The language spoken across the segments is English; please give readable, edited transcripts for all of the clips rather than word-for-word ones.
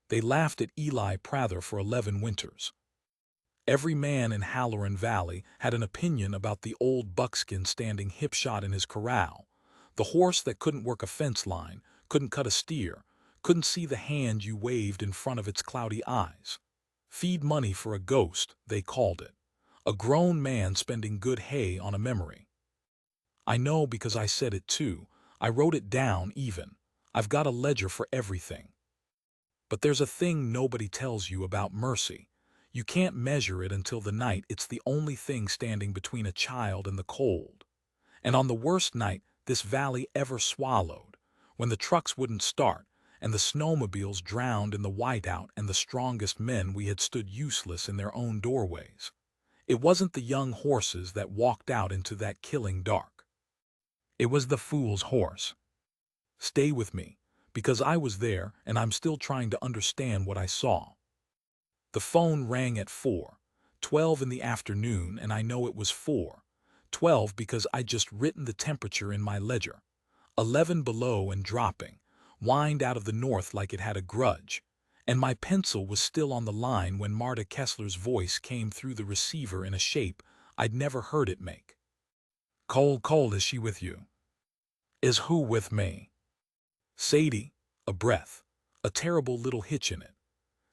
They laughed at Eli Prather for 11 winters. Every man in Halloran Valley had an opinion about the old buckskin standing hip-shot in his corral, the horse that couldn't work a fence line, couldn't cut a steer, couldn't see the hand you waved in front of its cloudy eyes. Feed money for a ghost, they called it. A grown man spending good hay on a memory. I know because I said it too. I wrote it down even. I've got a ledger for everything. But there's a thing nobody tells you about mercy. You can't measure it until the night it's the only thing standing between a child and the cold. And on the worst night this valley ever swallowed, when the trucks wouldn't start, and the snowmobiles drowned in the whiteout and the strongest men we had stood useless in their own doorways. It wasn't the young horses that walked out into that killing dark. It was the fool's horse. Stay with me, because I was there and I'm still trying to understand what I saw. The phone rang at 4:12 in the afternoon, and I know it was 4:12 because I'd just written the temperature in my ledger. 11 below and dropping, whined out of the north like it had a grudge. And my pencil was still on the line when Marta Kessler's voice came through the receiver in a shape I'd never heard it make. Cold, is she with you? Is who with me? Sadie, a breath, a terrible little hitch in it.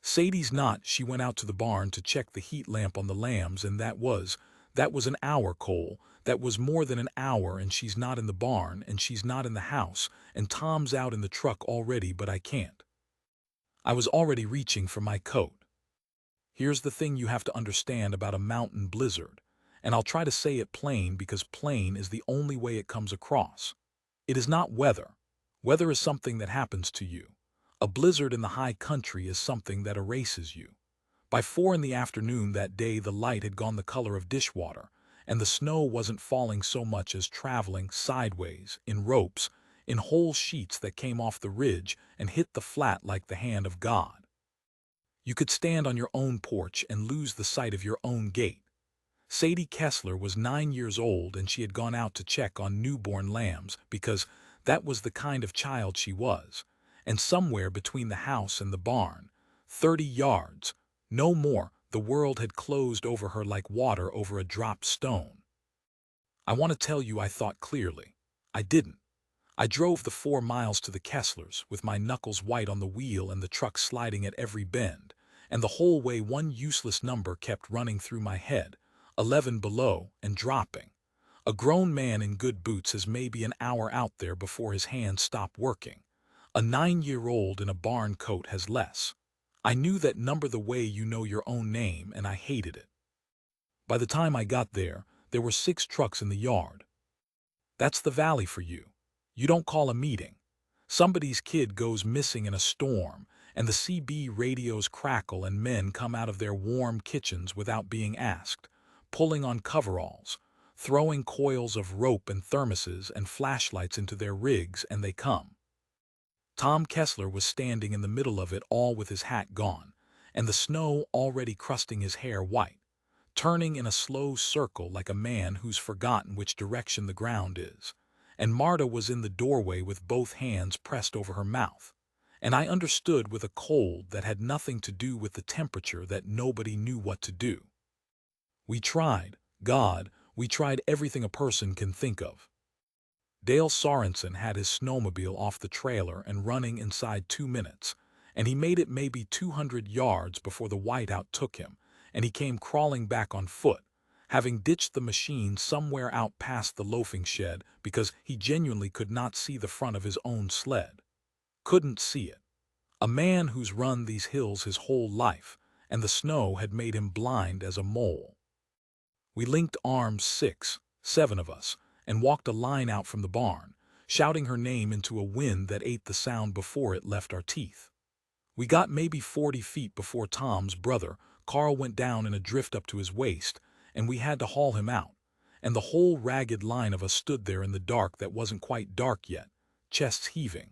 Sadie's not. She went out to the barn to check the heat lamp on the lambs, and that was an hour, Cole. That was more than an hour, and she's not in the barn, and she's not in the house, and Tom's out in the truck already, but I can't. I was already reaching for my coat. Here's the thing you have to understand about a mountain blizzard, and I'll try to say it plain because plain is the only way it comes across. It is not weather. Weather is something that happens to you. A blizzard in the high country is something that erases you. By 4 in the afternoon that day the light had gone the color of dishwater, and the snow wasn't falling so much as traveling sideways, in ropes, in whole sheets that came off the ridge and hit the flat like the hand of God. You could stand on your own porch and lose the sight of your own gate. Sadie Kessler was 9 years old, and she had gone out to check on newborn lambs because that was the kind of child she was. And somewhere between the house and the barn, 30 yards, no more, the world had closed over her like water over a dropped stone. I want to tell you I thought clearly. I didn't. I drove the 4 miles to the Kesslers with my knuckles white on the wheel and the truck sliding at every bend, and the whole way one useless number kept running through my head, 11 below and dropping. A grown man in good boots is maybe an hour out there before his hands stop working. A 9-year-old in a barn coat has less. I knew that number the way you know your own name, and I hated it. By the time I got there, there were 6 trucks in the yard. That's the valley for you. You don't call a meeting. Somebody's kid goes missing in a storm, and the CB radios crackle and men come out of their warm kitchens without being asked, pulling on coveralls, throwing coils of rope and thermoses and flashlights into their rigs, and they come. Tom Kessler was standing in the middle of it all with his hat gone, and the snow already crusting his hair white, turning in a slow circle like a man who's forgotten which direction the ground is. And Marta was in the doorway with both hands pressed over her mouth. And I understood with a cold that had nothing to do with the temperature that nobody knew what to do. We tried, God, we tried everything a person can think of. Dale Sorensen had his snowmobile off the trailer and running inside 2 minutes, and he made it maybe 200 yards before the whiteout took him, and he came crawling back on foot, having ditched the machine somewhere out past the loafing shed because he genuinely could not see the front of his own sled. Couldn't see it. A man who's run these hills his whole life, and the snow had made him blind as a mole. We linked arms, 6, 7 of us, and walked a line out from the barn, shouting her name into a wind that ate the sound before it left our teeth. We got maybe 40 feet before Tom's brother, Carl, went down in a drift up to his waist, and we had to haul him out, and the whole ragged line of us stood there in the dark that wasn't quite dark yet, chests heaving,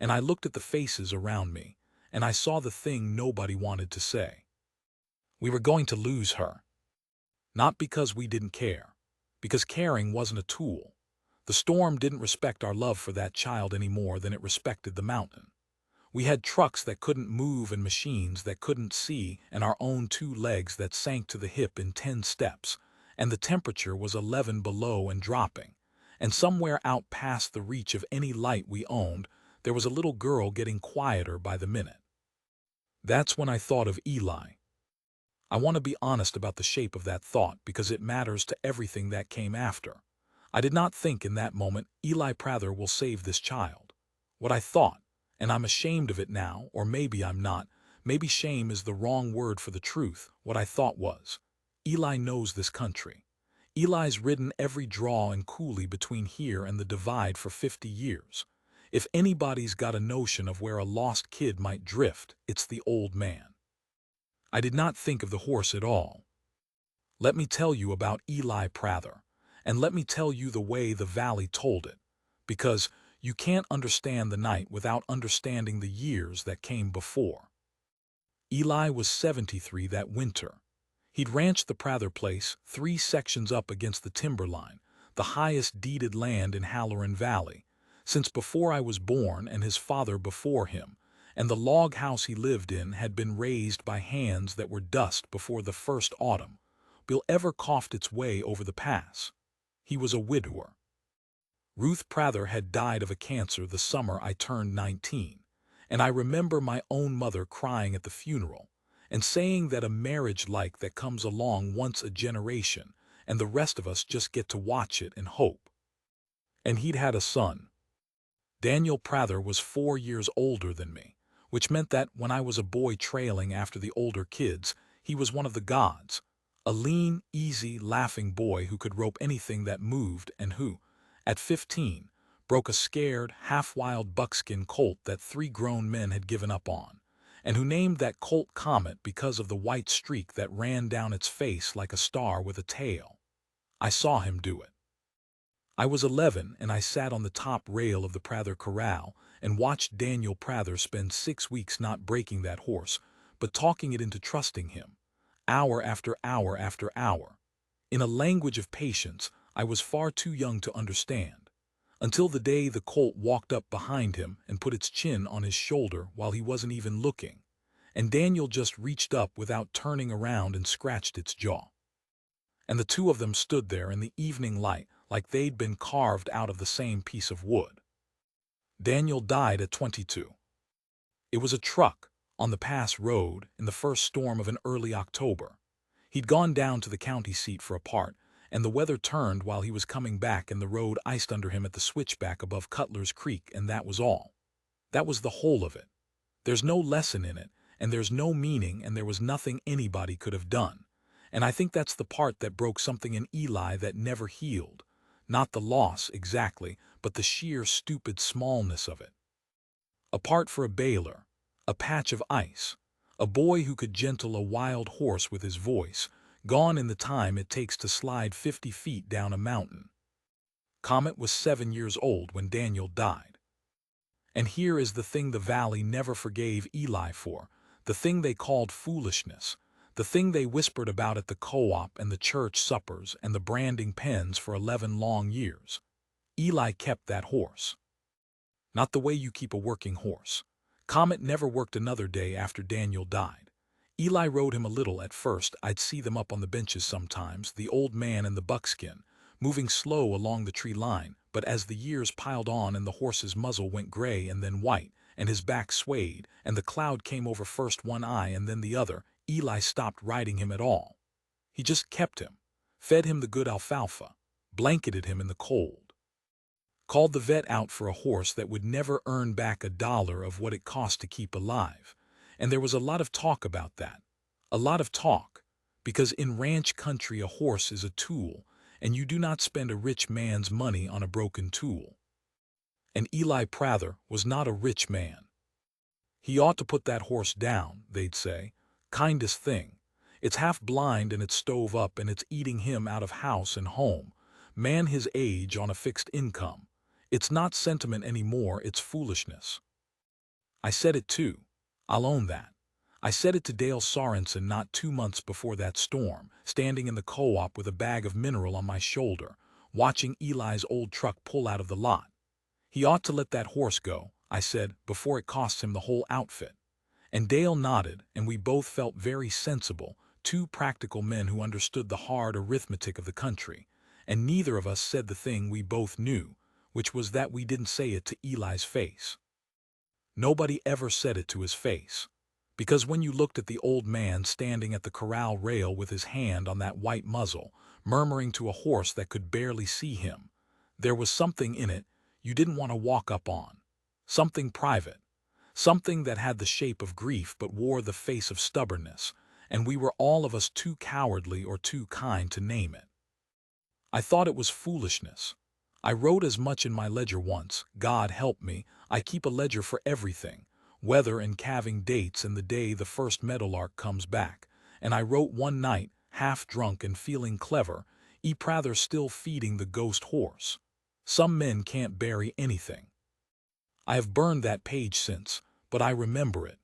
and I looked at the faces around me, and I saw the thing nobody wanted to say. We were going to lose her. Not because we didn't care, because caring wasn't a tool. The storm didn't respect our love for that child any more than it respected the mountain. We had trucks that couldn't move and machines that couldn't see and our own 2 legs that sank to the hip in 10 steps, and the temperature was 11 below and dropping. And somewhere out past the reach of any light we owned, there was a little girl getting quieter by the minute. That's when I thought of Eli. I want to be honest about the shape of that thought because it matters to everything that came after. I did not think in that moment, Eli Prather will save this child. What I thought, and I'm ashamed of it now, or maybe I'm not, maybe shame is the wrong word for the truth, what I thought was, Eli knows this country. Eli's ridden every draw and coulee between here and the divide for 50 years. If anybody's got a notion of where a lost kid might drift, it's the old man. I did not think of the horse at all. Let me tell you about Eli Prather, and let me tell you the way the valley told it, because you can't understand the night without understanding the years that came before. Eli was 73 that winter. He'd ranched the Prather place 3 sections up against the timberline, the highest deeded land in Halloran Valley, since before I was born and his father before him, and the log house he lived in had been raised by hands that were dust before the first autumn Bill ever coughed its way over the pass. He was a widower. Ruth Prather had died of a cancer the summer I turned 19, and I remember my own mother crying at the funeral and saying that a marriage like that comes along once a generation and the rest of us just get to watch it and hope. And he'd had a son. Daniel Prather was 4 years older than me, which meant that when I was a boy trailing after the older kids, he was one of the gods, a lean, easy, laughing boy who could rope anything that moved and who, at 15, broke a scared, half-wild buckskin colt that 3 grown men had given up on, and who named that colt Comet because of the white streak that ran down its face like a star with a tail. I saw him do it. I was 11 and I sat on the top rail of the Prather corral and watched Daniel Prather spend 6 weeks not breaking that horse, but talking it into trusting him, hour after hour after hour. In a language of patience I was far too young to understand, until the day the colt walked up behind him and put its chin on his shoulder while he wasn't even looking, and Daniel just reached up without turning around and scratched its jaw. And the 2 of them stood there in the evening light like they'd been carved out of the same piece of wood. Daniel died at 22. It was a truck on the pass road in the first storm of an early October. He'd gone down to the county seat for a part, and the weather turned while he was coming back and the road iced under him at the switchback above Cutler's Creek, and that was all. That was the whole of it. There's no lesson in it, and there's no meaning, and there was nothing anybody could have done. And I think that's the part that broke something in Eli that never healed. Not the loss, exactly, but the sheer stupid smallness of it. A part for a bailer, a patch of ice, a boy who could gentle a wild horse with his voice, gone in the time it takes to slide 50 feet down a mountain. Comet was 7 years old when Daniel died. And here is the thing the valley never forgave Eli for, the thing they called foolishness, the thing they whispered about at the co-op and the church suppers and the branding pens for 11 long years. Eli kept that horse. Not the way you keep a working horse. Comet never worked another day after Daniel died. Eli rode him a little at first. I'd see them up on the benches sometimes, the old man and the buckskin, moving slow along the tree line, but as the years piled on and the horse's muzzle went gray and then white, and his back swayed, and the cloud came over first one eye and then the other, Eli stopped riding him at all. He just kept him, fed him the good alfalfa, blanketed him in the cold. Called the vet out for a horse that would never earn back $1 of what it cost to keep alive. And there was a lot of talk about that. A lot of talk, because in ranch country a horse is a tool, and you do not spend a rich man's money on a broken tool. And Eli Prather was not a rich man. He ought to put that horse down, they'd say. Kindest thing. It's half blind and it's stove up and it's eating him out of house and home. Man his age on a fixed income. It's not sentiment anymore, it's foolishness. I said it too. I'll own that. I said it to Dale Sorensen not 2 months before that storm, standing in the co-op with a bag of mineral on my shoulder, watching Eli's old truck pull out of the lot. He ought to let that horse go, I said, before it costs him the whole outfit. And Dale nodded, and we both felt very sensible, two practical men who understood the hard arithmetic of the country. And neither of us said the thing we both knew, which was that we didn't say it to Eli's face. Nobody ever said it to his face. Because when you looked at the old man standing at the corral rail with his hand on that white muzzle, murmuring to a horse that could barely see him, there was something in it you didn't want to walk up on. Something private. Something that had the shape of grief but wore the face of stubbornness, and we were all of us too cowardly or too kind to name it. I thought it was foolishness. I wrote as much in my ledger once. God help me, I keep a ledger for everything, weather and calving dates and the day the first meadowlark comes back. And I wrote one night, half drunk and feeling clever, Prather still feeding the ghost horse. Some men can't bury anything. I have burned that page since, but I remember it.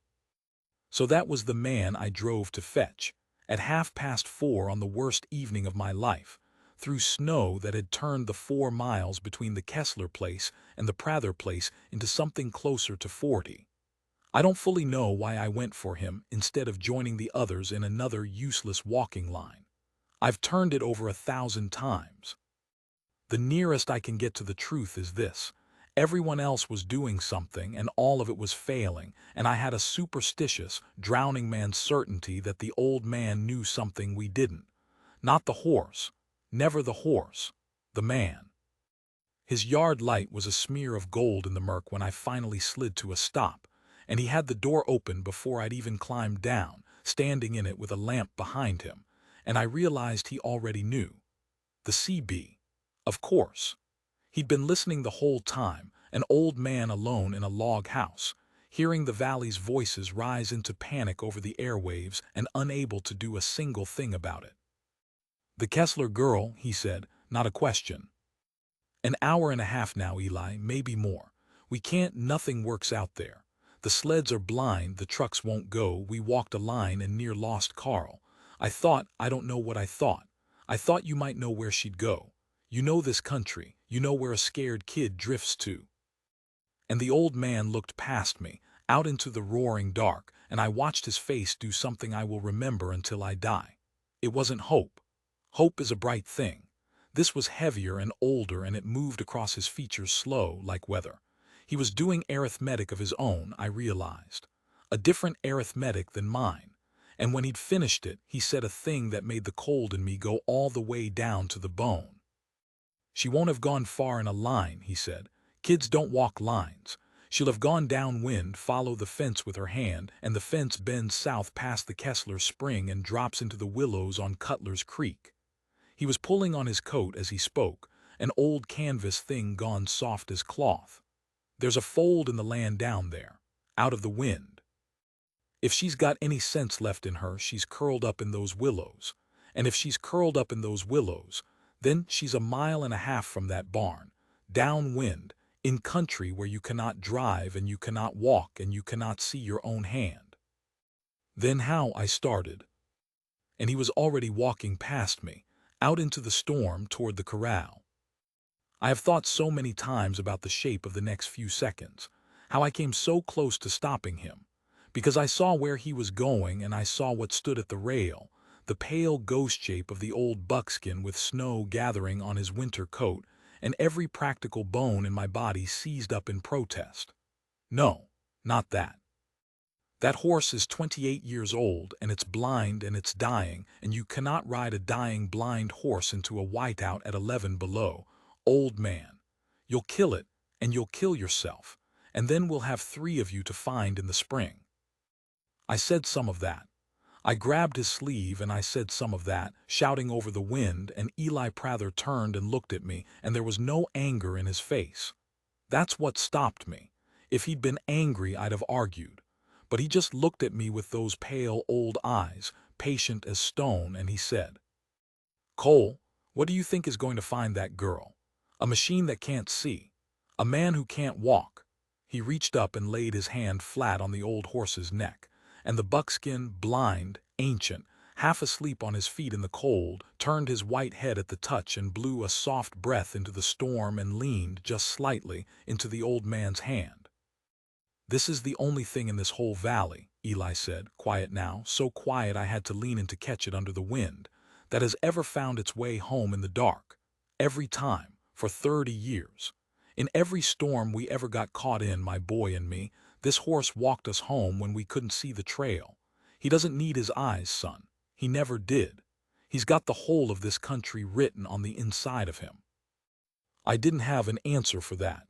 So that was the man I drove to fetch, at 4:30 on the worst evening of my life, through snow that had turned the 4 miles between the Kessler place and the Prather place into something closer to 40. I don't fully know why I went for him instead of joining the others in another useless walking line. I've turned it over 1,000 times. The nearest I can get to the truth is this. Everyone else was doing something and all of it was failing, and I had a superstitious, drowning man's certainty that the old man knew something we didn't. Not the horse. Never the horse. The man. His yard light was a smear of gold in the murk when I finally slid to a stop, and he had the door open before I'd even climbed down, standing in it with a lamp behind him, and I realized he already knew. The CB. Of course. He'd been listening the whole time, an old man alone in a log house, hearing the valley's voices rise into panic over the airwaves and unable to do a single thing about it. The Kessler girl, he said, not a question. An hour and a half now, Eli, maybe more. We can't, nothing works out there. The sleds are blind, the trucks won't go, we walked a line and near lost Carl. I don't know what I thought. I thought you might know where she'd go. You know this country, you know where a scared kid drifts to. And the old man looked past me, out into the roaring dark, and I watched his face do something I will remember until I die. It wasn't hope. Hope is a bright thing. This was heavier and older, and it moved across his features slow, like weather. He was doing arithmetic of his own, I realized. A different arithmetic than mine. And when he'd finished it, he said a thing that made the cold in me go all the way down to the bone. She won't have gone far in a line, he said. Kids don't walk lines. She'll have gone downwind, follow the fence with her hand, and the fence bends south past the Kessler Spring and drops into the willows on Cutler's Creek. He was pulling on his coat as he spoke, an old canvas thing gone soft as cloth. There's a fold in the land down there, out of the wind. If she's got any sense left in her, she's curled up in those willows. And if she's curled up in those willows, then she's 1.5 miles from that barn, downwind, in country where you cannot drive and you cannot walk and you cannot see your own hand. Then how I started. And he was already walking past me, out into the storm toward the corral. I have thought so many times about the shape of the next few seconds, how I came so close to stopping him, because I saw where he was going and I saw what stood at the rail, the pale ghost shape of the old buckskin with snow gathering on his winter coat, and every practical bone in my body seized up in protest. No, not that. That horse is 28 years old, and it's blind and it's dying, and you cannot ride a dying blind horse into a whiteout at 11 below. Old man. You'll kill it, and you'll kill yourself, and then we'll have 3 of you to find in the spring. I said some of that. I grabbed his sleeve and I said some of that, shouting over the wind, and Eli Prather turned and looked at me, and there was no anger in his face. That's what stopped me. If he'd been angry, I'd have argued. But he just looked at me with those pale old eyes, patient as stone, and he said, Cole, what do you think is going to find that girl? A machine that can't see. A man who can't walk. He reached up and laid his hand flat on the old horse's neck, and the buckskin, blind, ancient, half asleep on his feet in the cold, turned his white head at the touch and blew a soft breath into the storm and leaned, just slightly, into the old man's hand. "This is the only thing in this whole valley," Eli said, quiet now, so quiet I had to lean in to catch it under the wind, "that has ever found its way home in the dark. Every time, for 30 years. In every storm we ever got caught in, my boy and me, this horse walked us home when we couldn't see the trail. He doesn't need his eyes, son. He never did. He's got the whole of this country written on the inside of him." I didn't have an answer for that.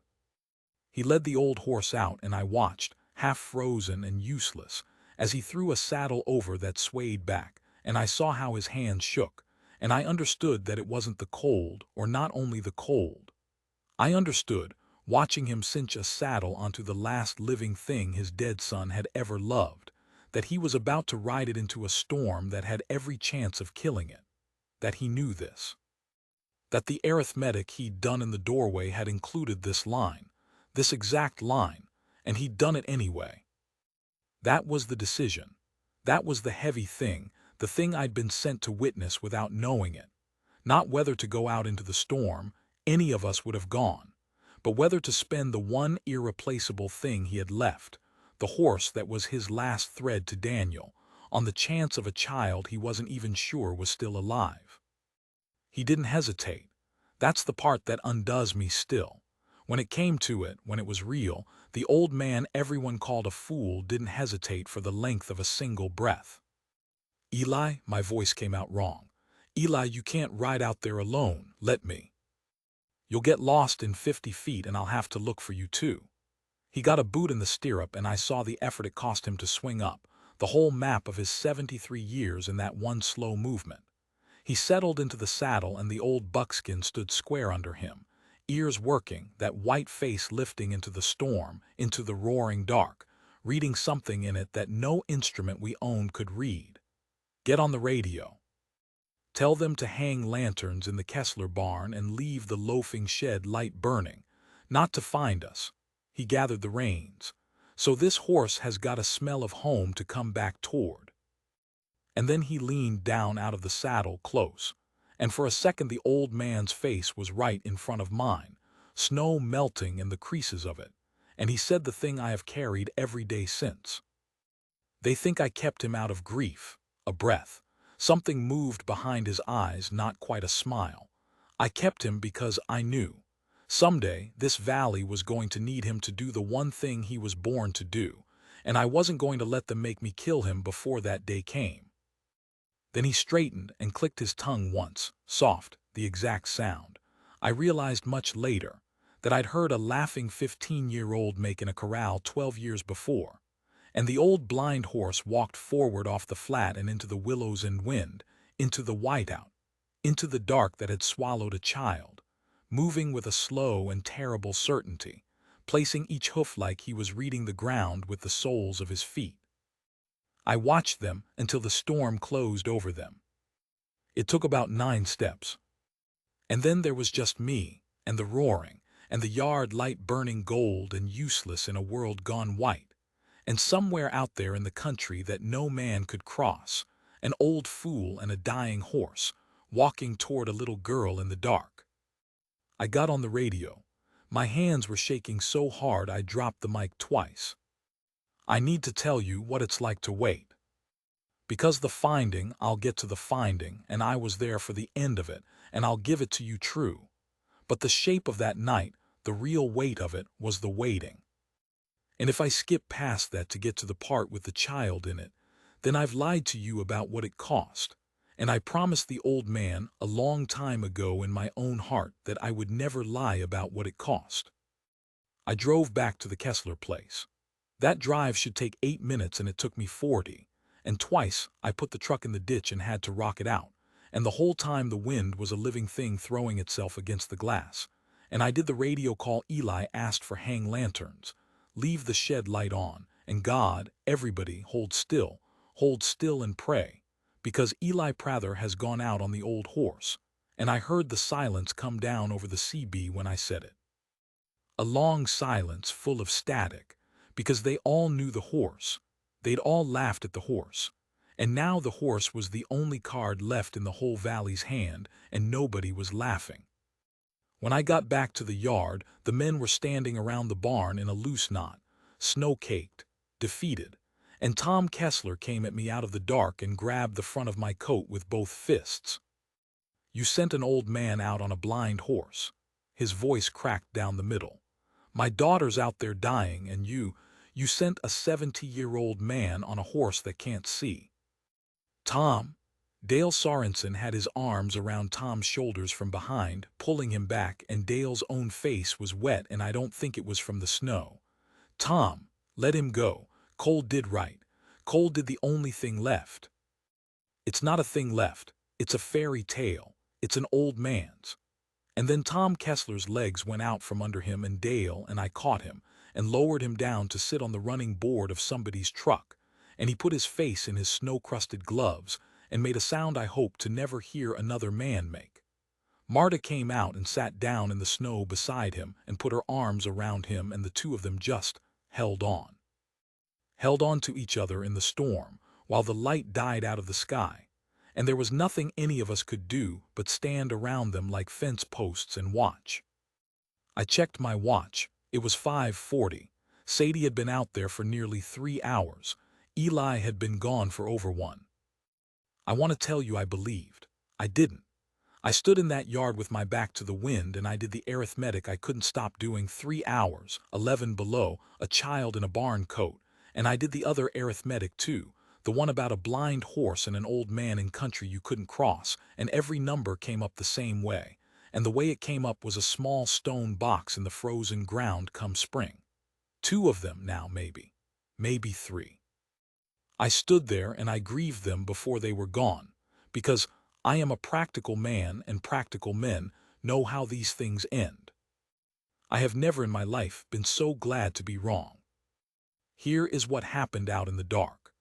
He led the old horse out, and I watched, half frozen and useless, as he threw a saddle over that swayed back, and I saw how his hands shook, and I understood that it wasn't the cold, or not only the cold. I understood, watching him cinch a saddle onto the last living thing his dead son had ever loved, that he was about to ride it into a storm that had every chance of killing it. That he knew this. That the arithmetic he'd done in the doorway had included this line, this exact line, and he'd done it anyway. That was the decision. That was the heavy thing, the thing I'd been sent to witness without knowing it. Not whether to go out into the storm, any of us would have gone, but whether to spend the one irreplaceable thing he had left, the horse that was his last thread to Daniel, on the chance of a child he wasn't even sure was still alive. He didn't hesitate. That's the part that undoes me still. When it came to it, when it was real, the old man everyone called a fool didn't hesitate for the length of a single breath. "Eli," my voice came out wrong. "Eli, you can't ride out there alone, let me. You'll get lost in 50 feet and I'll have to look for you too." He got a boot in the stirrup and I saw the effort it cost him to swing up, the whole map of his 73 years in that one slow movement. He settled into the saddle and the old buckskin stood square under him, ears working, that white face lifting into the storm, into the roaring dark, reading something in it that no instrument we owned could read. "Get on the radio. Tell them to hang lanterns in the Kessler barn and leave the loafing shed light burning, not to find us." He gathered the reins. "So this horse has got a smell of home to come back toward." And then he leaned down out of the saddle close, and for a second the old man's face was right in front of mine, snow melting in the creases of it, and he said the thing I have carried every day since. "They think I kept him out of grief." A breath. Something moved behind his eyes, not quite a smile. "I kept him because I knew. Someday this valley was going to need him to do the one thing he was born to do, and I wasn't going to let them make me kill him before that day came." Then he straightened and clicked his tongue once, soft, the exact sound. I realized much later that I'd heard a laughing 15-year-old make in a corral 12 years before, and the old blind horse walked forward off the flat and into the willows and wind, into the whiteout, into the dark that had swallowed a child, moving with a slow and terrible certainty, placing each hoof like he was reading the ground with the soles of his feet. I watched them until the storm closed over them. It took about 9 steps. And then there was just me, and the roaring, and the yard light burning gold and useless in a world gone white, and somewhere out there in the country that no man could cross, an old fool and a dying horse, walking toward a little girl in the dark. I got on the radio. My hands were shaking so hard I dropped the mic twice. "I need to tell you what it's like to wait. Because the finding, I'll get to the finding, and I was there for the end of it, and I'll give it to you true. But the shape of that night, the real weight of it, was the waiting. And if I skip past that to get to the part with the child in it, then I've lied to you about what it cost. And I promised the old man a long time ago in my own heart that I would never lie about what it cost." I drove back to the Kessler place. That drive should take 8 minutes and it took me 40, and twice I put the truck in the ditch and had to rock it out, and the whole time the wind was a living thing throwing itself against the glass, and I did the radio call Eli asked for hang lanterns, leave the shed light on, and God, everybody, hold still and pray, because Eli Prather has gone out on the old horse, and I heard the silence come down over the CB when I said it. A long silence full of static, because they all knew the horse. They'd all laughed at the horse. And now the horse was the only card left in the whole valley's hand, and nobody was laughing. When I got back to the yard, the men were standing around the barn in a loose knot, snow-caked, defeated, and Tom Kessler came at me out of the dark and grabbed the front of my coat with both fists. "You sent an old man out on a blind horse." His voice cracked down the middle. "My daughter's out there dying, and you sent a 70-year-old man on a horse that can't see." "Tom." Dale Sorensen had his arms around Tom's shoulders from behind, pulling him back, and Dale's own face was wet, and I don't think it was from the snow. "Tom, let him go. Cole did right. Cole did the only thing left." "It's not a thing left. It's a fairy tale. It's an old man's." And then Tom Kessler's legs went out from under him, and Dale and I caught him and lowered him down to sit on the running board of somebody's truck, and he put his face in his snow-crusted gloves and made a sound I hope to never hear another man make. Marta came out and sat down in the snow beside him and put her arms around him, and the two of them just held on. Held on to each other in the storm while the light died out of the sky, and there was nothing any of us could do but stand around them like fence posts and watch. I checked my watch. It was 5:40. Sadie had been out there for nearly 3 hours. Eli had been gone for over one. I want to tell you I believed. I didn't. I stood in that yard with my back to the wind, and I did the arithmetic I couldn't stop doing. 3 hours, 11 below, a child in a barn coat, and I did the other arithmetic too, the one about a blind horse and an old man in country you couldn't cross, and every number came up the same way, and the way it came up was a small stone box in the frozen ground come spring. 2 of them now, maybe 3. I stood there and I grieved them before they were gone, because I am a practical man, and practical men know how these things end. I have never in my life been so glad to be wrong. Here is what happened out in the dark.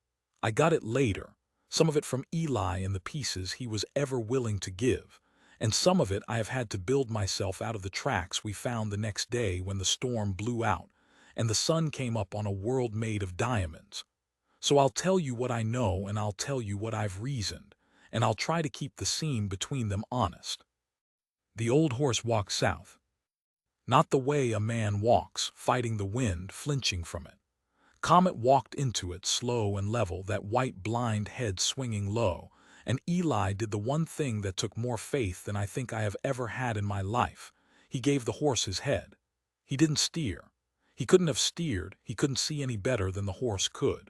I got it later, some of it from Eli in the pieces he was ever willing to give, and some of it I have had to build myself out of the tracks we found the next day when the storm blew out and the sun came up on a world made of diamonds. So I'll tell you what I know, and I'll tell you what I've reasoned, and I'll try to keep the seam between them honest. The old horse walked south. Not the way a man walks, fighting the wind, flinching from it. Comet walked into it, slow and level, that white blind head swinging low, and Eli did the one thing that took more faith than I think I have ever had in my life. He gave the horse his head. He didn't steer. He couldn't have steered. He couldn't see any better than the horse could.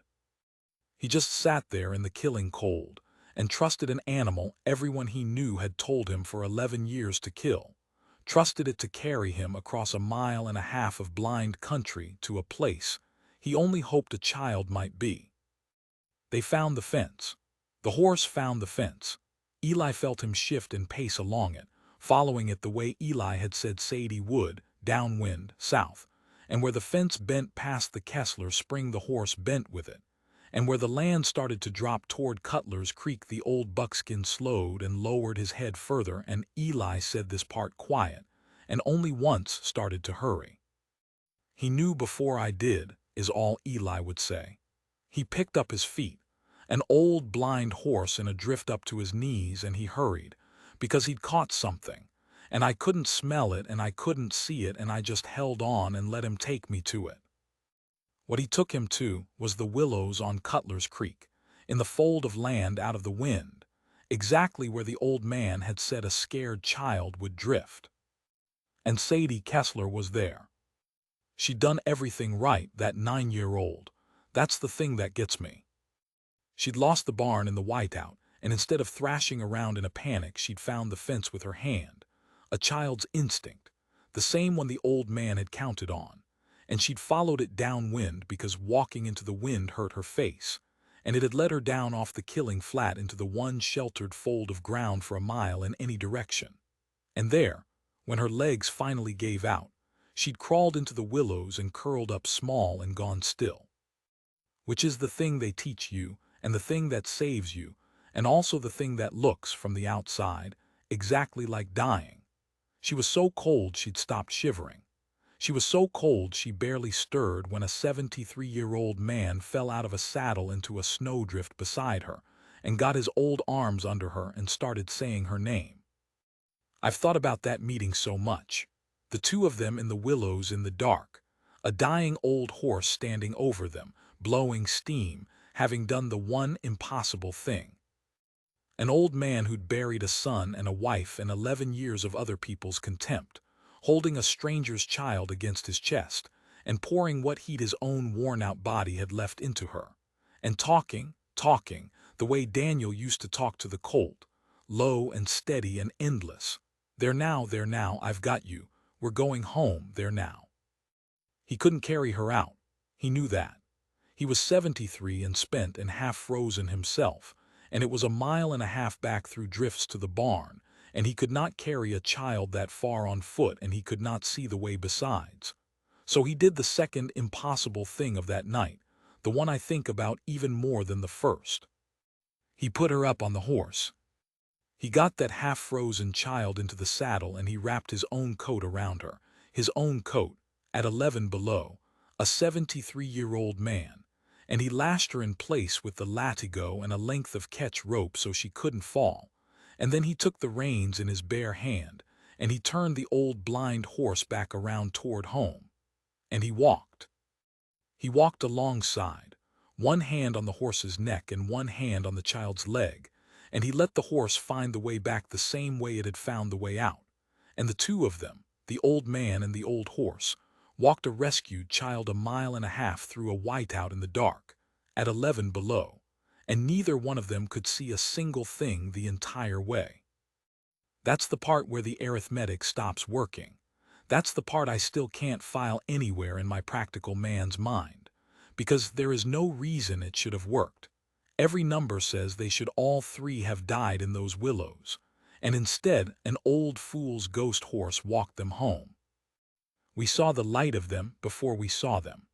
He just sat there in the killing cold and trusted an animal everyone he knew had told him for 11 years to kill. Trusted it to carry him across a 1.5 miles of blind country to a place he only hoped a child might be. They found the fence. The horse found the fence. Eli felt him shift and pace along it, following it the way Eli had said Sadie would, downwind, south, and where the fence bent past the Kessler spring the horse bent with it, and where the land started to drop toward Cutler's Creek the old buckskin slowed and lowered his head further, and Eli said this part quiet, and only once started to hurry. "He knew before I did," is all Eli would say. He picked up his feet, an old blind horse in a drift up to his knees, and he hurried, because he'd caught something, and I couldn't smell it and I couldn't see it, and I just held on and let him take me to it. What he took him to was the willows on Cutler's Creek, in the fold of land out of the wind, exactly where the old man had said a scared child would drift. And Sadie Kessler was there. She'd done everything right, that 9-year-old. That's the thing that gets me. She'd lost the barn in the whiteout, and instead of thrashing around in a panic, she'd found the fence with her hand. A child's instinct, the same one the old man had counted on. And she'd followed it downwind because walking into the wind hurt her face, and it had led her down off the killing flat into the one sheltered fold of ground for a mile in any direction. And there, when her legs finally gave out, she'd crawled into the willows and curled up small and gone still. Which is the thing they teach you, and the thing that saves you, and also the thing that looks, from the outside, exactly like dying. She was so cold she'd stopped shivering. She was so cold she barely stirred when a 73-year-old man fell out of a saddle into a snowdrift beside her and got his old arms under her and started saying her name. I've thought about that meeting so much. The two of them in the willows in the dark. A dying old horse standing over them, blowing steam, having done the one impossible thing. An old man who'd buried a son and a wife and 11 years of other people's contempt, holding a stranger's child against his chest, and pouring what he'd his own worn-out body had left into her. And talking, the way Daniel used to talk to the colt, low and steady and endless. There now, I've got you. We're going home, there now. He couldn't carry her out. He knew that. He was 73 and spent and half frozen himself, and it was a mile and a half back through drifts to the barn, and he could not carry a child that far on foot, and he could not see the way besides. So he did the second impossible thing of that night, the one I think about even more than the first. He put her up on the horse. He got that half-frozen child into the saddle, and he wrapped his own coat around her, his own coat, at 11 below, a 73-year-old man, and he lashed her in place with the latigo and a length of catch rope so she couldn't fall, and then he took the reins in his bare hand, and he turned the old blind horse back around toward home, and he walked. He walked alongside, one hand on the horse's neck and one hand on the child's leg, and he let the horse find the way back the same way it had found the way out, and the two of them, the old man and the old horse, walked a rescued child a mile and a half through a whiteout in the dark, at 11 below, and neither one of them could see a single thing the entire way. That's the part where the arithmetic stops working. That's the part I still can't file anywhere in my practical man's mind, because there is no reason it should have worked. Every number says they should all three have died in those willows, and instead an old fool's ghost horse walked them home. We saw the light of them before we saw them.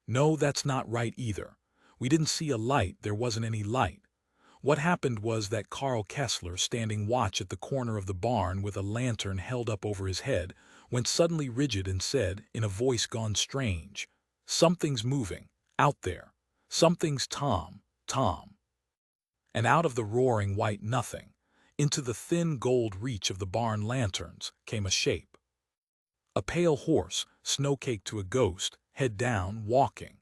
No, that's not right either. We didn't see a light, there wasn't any light. What happened was that Carl Kessler, standing watch at the corner of the barn with a lantern held up over his head, went suddenly rigid and said, in a voice gone strange, "Something's moving, out there. Something's Tom. And out of the roaring white nothing, into the thin gold reach of the barn lanterns, came a shape. A pale horse, snow-caked to a ghost, head down, walking.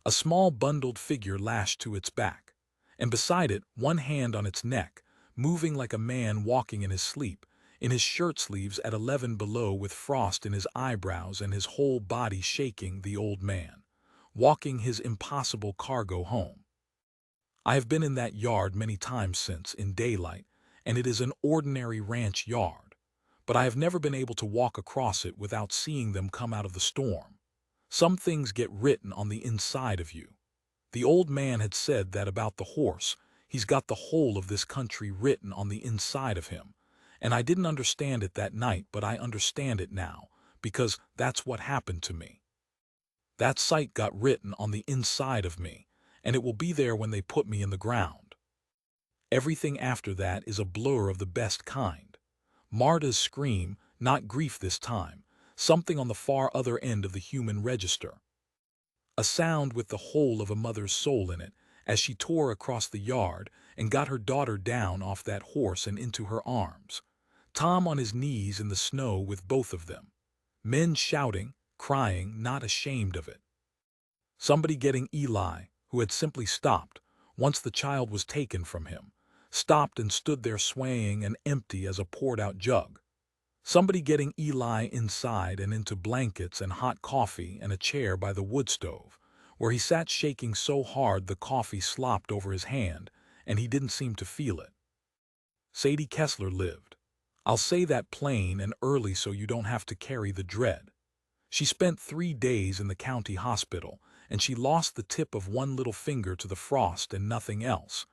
A small bundled figure lashed to its back, and beside it, one hand on its neck, moving like a man walking in his sleep, in his shirt-sleeves at 11 below with frost in his eyebrows and his whole body shaking, the old man, walking his impossible cargo home. I have been in that yard many times since, in daylight, and it is an ordinary ranch yard, but I have never been able to walk across it without seeing them come out of the storm. Some things get written on the inside of you. The old man had said that about the horse. He's got the whole of this country written on the inside of him, and I didn't understand it that night, but I understand it now, because that's what happened to me. That sight got written on the inside of me, and it will be there when they put me in the ground. Everything after that is a blur of the best kind. Marta's scream, not grief this time, something on the far other end of the human register. A sound with the whole of a mother's soul in it, as she tore across the yard and got her daughter down off that horse and into her arms. Tom on his knees in the snow with both of them. Men shouting, crying, not ashamed of it. Somebody getting Eli, who had simply stopped, once the child was taken from him, stopped and stood there swaying and empty as a poured-out jug. Somebody getting Eli inside and into blankets and hot coffee and a chair by the wood stove, where he sat shaking so hard the coffee slopped over his hand, and he didn't seem to feel it. Sadie Kessler lived. I'll say that plain and early so you don't have to carry the dread. She spent 3 days in the county hospital, and she lost the tip of one little finger to the frost and nothing else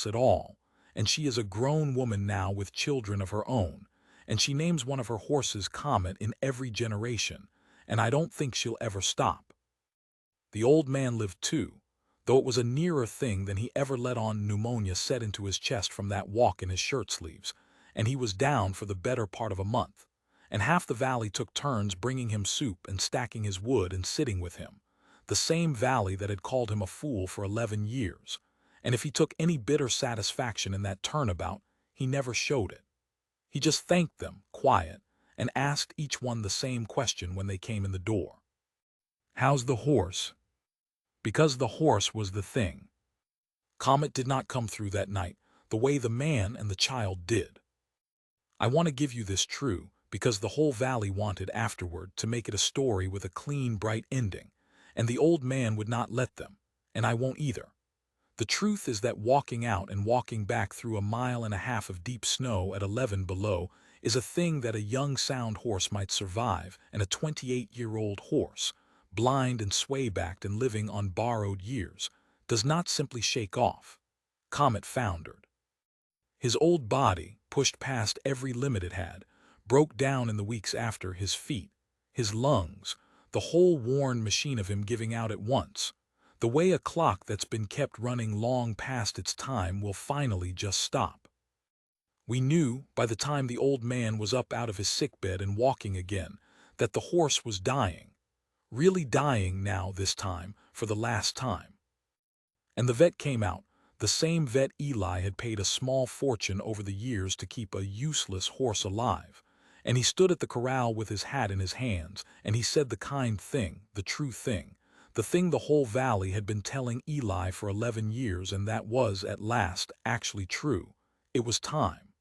at all, and she is a grown woman now with children of her own, and she names one of her horses Comet in every generation, and I don't think she'll ever stop. The old man lived too, though it was a nearer thing than he ever let on. Pneumonia set into his chest from that walk in his shirt-sleeves, and he was down for the better part of a month, and half the valley took turns bringing him soup and stacking his wood and sitting with him, the same valley that had called him a fool for 11 years, and if he took any bitter satisfaction in that turnabout, he never showed it. He just thanked them, quiet, and asked each one the same question when they came in the door. How's the horse? Because the horse was the thing. Comet did not come through that night the way the man and the child did. I want to give you this true because the whole valley wanted afterward to make it a story with a clean, bright ending, and the old man would not let them, and I won't either. The truth is that walking out and walking back through a mile and a half of deep snow at 11 below is a thing that a young sound horse might survive, and a 28-year-old horse, blind and sway-backed and living on borrowed years, does not simply shake off. Comet foundered. His old body, pushed past every limit it had, broke down in the weeks after, his feet, his lungs, the whole worn machine of him giving out at once, the way a clock that's been kept running long past its time will finally just stop. We knew, by the time the old man was up out of his sickbed and walking again, that the horse was dying, really dying now this time, for the last time. And the vet came out, the same vet Eli had paid a small fortune over the years to keep a useless horse alive, and he stood at the corral with his hat in his hands, and he said the kind thing, the true thing, the thing the whole valley had been telling Eli for 11 years, and that was, at last, actually true. It was time.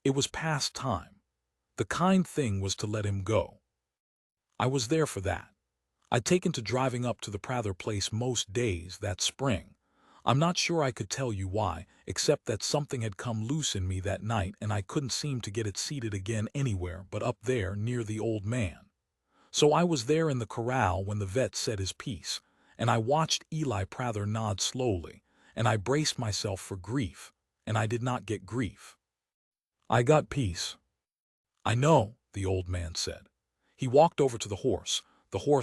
It was past time. The kind thing was to let him go. I was there for that. I'd taken to driving up to the Prather place most days that spring. I'm not sure I could tell you why, except that something had come loose in me that night and I couldn't seem to get it seated again anywhere but up there near the old man. So I was there in the corral when the vet said his piece, and I watched Eli Prather nod slowly, and I braced myself for grief, and I did not get grief. I got peace. I know, the old man said. He walked over to the horse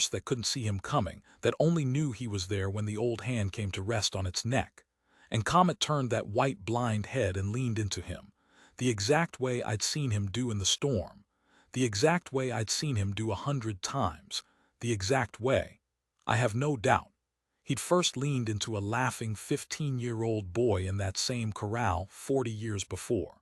that couldn't see him coming, that only knew he was there when the old hand came to rest on its neck. And Comet turned that white blind head and leaned into him, the exact way I'd seen him do in the storm, the exact way I'd seen him do 100 times, the exact way. I have no doubt. He'd first leaned into a laughing 15-year-old boy in that same corral 40 years before.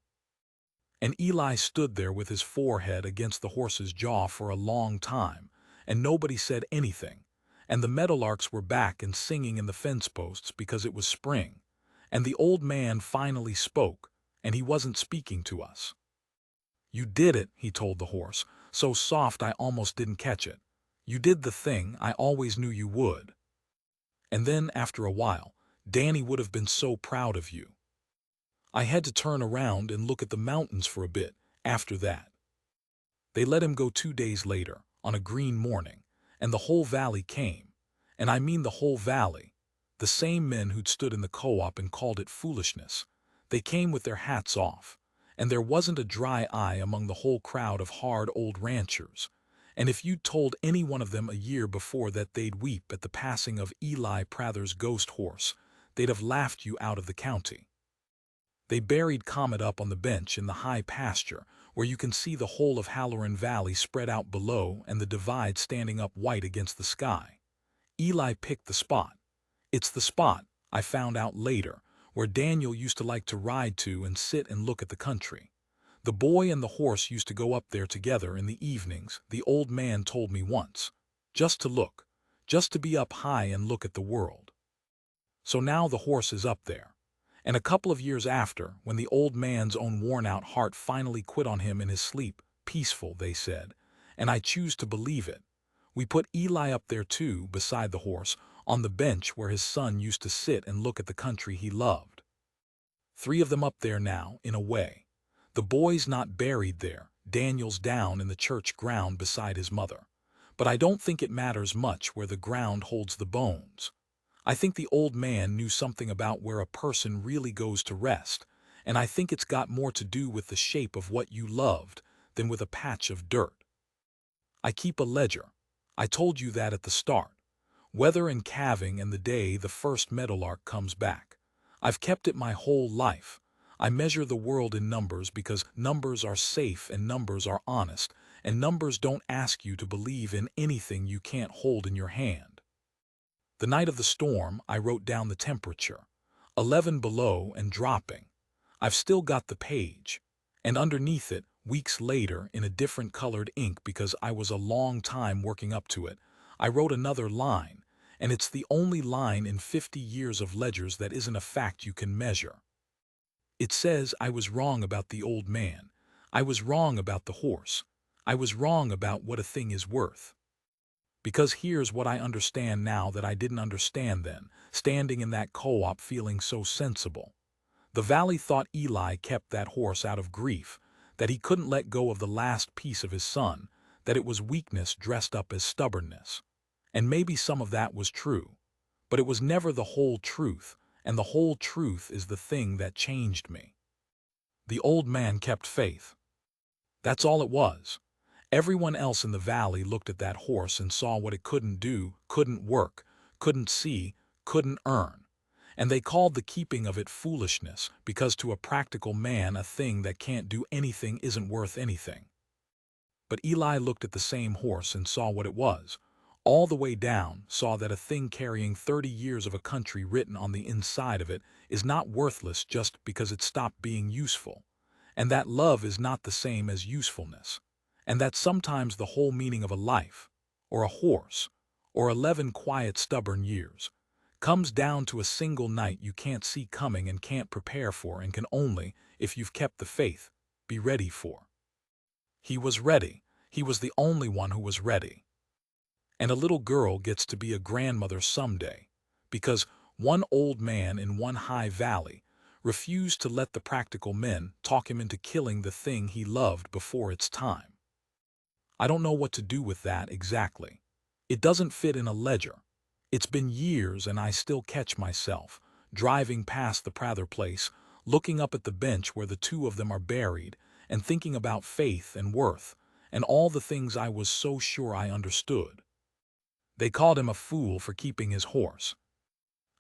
And Eli stood there with his forehead against the horse's jaw for a long time, and nobody said anything, and the meadowlarks were back and singing in the fence posts because it was spring, and the old man finally spoke, and he wasn't speaking to us. You did it, he told the horse, so soft I almost didn't catch it. You did the thing I always knew you would. And then, after a while, Danny would have been so proud of you. I had to turn around and look at the mountains for a bit after that. They let him go 2 days later, on a green morning, and the whole valley came, and I mean the whole valley, the same men who'd stood in the co-op and called it foolishness. They came with their hats off, and there wasn't a dry eye among the whole crowd of hard old ranchers, and if you'd told any one of them a year before that they'd weep at the passing of Eli Prather's ghost horse, they'd have laughed you out of the county. They buried Comet up on the bench in the high pasture, where you can see the whole of Halloran Valley spread out below and the divide standing up white against the sky. Eli picked the spot. It's the spot, I found out later, where Daniel used to like to ride to and sit and look at the country. The boy and the horse used to go up there together in the evenings, the old man told me once. Just to look. Just to be up high and look at the world. So now the horse is up there. And a couple of years after, when the old man's own worn-out heart finally quit on him in his sleep, peaceful, they said, and I choose to believe it, we put Eli up there too, beside the horse, on the bench where his son used to sit and look at the country he loved. 3 of them up there now, in a way. The boy's not buried there, Daniel's down in the church ground beside his mother. But I don't think it matters much where the ground holds the bones. I think the old man knew something about where a person really goes to rest, and I think it's got more to do with the shape of what you loved than with a patch of dirt. I keep a ledger. I told you that at the start. Weather and calving and the day the first meadowlark comes back. I've kept it my whole life. I measure the world in numbers because numbers are safe and numbers are honest, and numbers don't ask you to believe in anything you can't hold in your hand. The night of the storm, I wrote down the temperature, 11 below and dropping. I've still got the page. And underneath it, weeks later, in a different colored ink because I was a long time working up to it, I wrote another line, and it's the only line in 50 years of ledgers that isn't a fact you can measure. It says, I was wrong about the old man. I was wrong about the horse. I was wrong about what a thing is worth. Because here's what I understand now that I didn't understand then, standing in that co-op feeling so sensible. The valley thought Eli kept that horse out of grief, that he couldn't let go of the last piece of his son, that it was weakness dressed up as stubbornness. And maybe some of that was true. But it was never the whole truth, and the whole truth is the thing that changed me. The old man kept faith. That's all it was. Everyone else in the valley looked at that horse and saw what it couldn't do, couldn't work, couldn't see, couldn't earn. And they called the keeping of it foolishness, because to a practical man a thing that can't do anything isn't worth anything. But Eli looked at the same horse and saw what it was. All the way down, saw that a thing carrying 30 years of a country written on the inside of it is not worthless just because it stopped being useful. And that love is not the same as usefulness. And that sometimes the whole meaning of a life, or a horse, or 11 quiet stubborn years, comes down to a single night you can't see coming and can't prepare for and can only, if you've kept the faith, be ready for. He was ready. He was the only one who was ready. And a little girl gets to be a grandmother someday, because one old man in one high valley refused to let the practical men talk him into killing the thing he loved before its time. I don't know what to do with that exactly. It doesn't fit in a ledger. It's been years and I still catch myself, driving past the Prather place, looking up at the bench where the two of them are buried, and thinking about faith and worth, and all the things I was so sure I understood. They called him a fool for keeping his horse.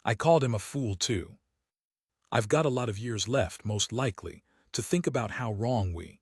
I called him a fool too. I've got a lot of years left, most likely, to think about how wrong we,